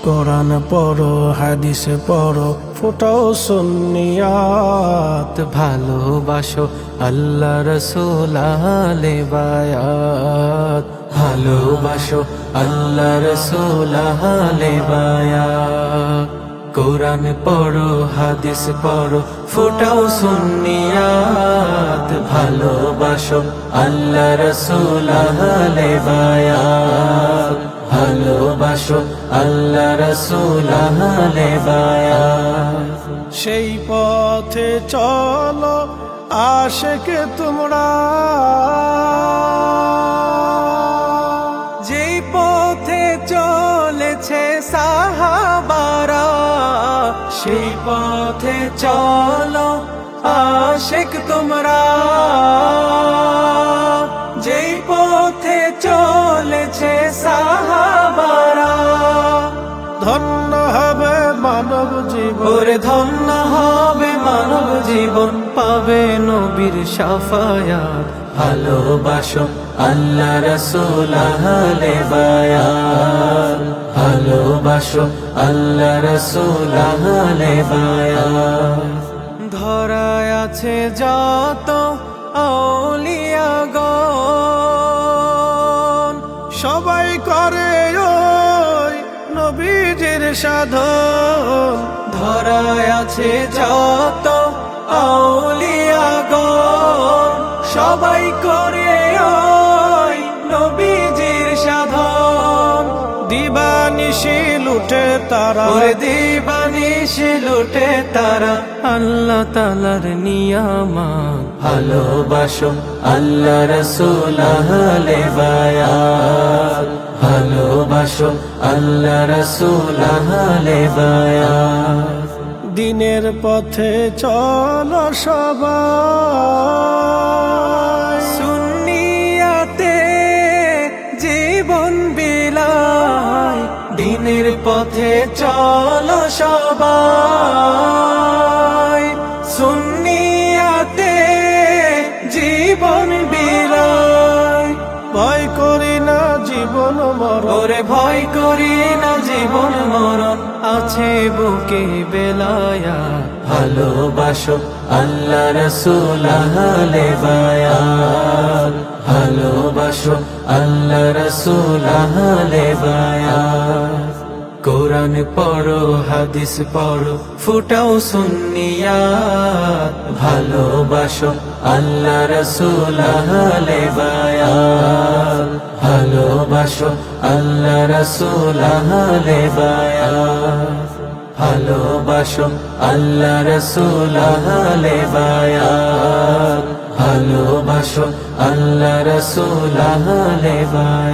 কোরআন পড়ো, হাদিস পড়ো, ফোটাও সুন্নিয়াত। ভালোবাসো আল্লাহ রসুল আহলে বায়াত। ভালোবাসো আল্লাহ রসুল আহলে বায়াত। কোরআন পড়ো, হাদিস পড়ো, ফোটাও সুন্নিয়াত। ভালোবাসো আল্লাহ রসুল আহলে বায়াত। ভালোবাসো আল্লাহ রসুল আহলে বায়াত। সেই পথে চলো আশিকে তোমরা, যেই পথে চলেছে সাহাবারা। সেই পথে চলো আশিক তোমরা, যেই পথে চলেছে সাহাবারা। ধন্য হবে মানব জীবন, ওরে ধন্য হবে মানব জীবন, পাবে নবীর শাফায়াত। ভালোবাসো আল্লাহ রসুল আহলে বায়াত। ভালোবাসো আল্লাহ রসুল আহলে বায়াত। ধরায় আছে যত আউলিয়াগণ, সবাই করে ওই নবীজির সাধন। ধরায় আছে যত আউলিয়াগণ, সবাই করে ওই নবীজির সাধন। দিবানিশি লুটে তারা, ওরে দিবানিশি লুটে তারা আল্লাহ তাআলার নিয়ামত। ভালোবাসো আল্লাহ রসুল আহলে বায়াত। ভালোবাসো আল্লাহ রসুল আহলে বায়াত। দিনের পথে চলো সবাই, সুন্নিয়াতে জীবন বিলায়। দিনের পথে চলো সবাই, সুন্নিয়াতে জীবন বিলায়। ভয় করি না জীবন মরণ, ওরে ভয় করি না জীবন মরণ, আছে বুকে বেলায়াত। ভালোবাসো আল্লাহ রসুল আহলে বায়াত। ভালোবাসো আল্লাহ রসুল আহলে বায়াত। কোরআন পড়ো, হাদিস পড়ো, ফুটাও সুন্নিয়াত। ভালোবাসো আল্লাহ রসুল আহলে বায়াত। ভালোবাসো আল্লাহ রসুল আহলে বায়াত। ভালোবাসো আল্লাহ রসুল আহলে বায়াত। ভালোবাসো আল্লাহ রসুল আহলে বায়াত।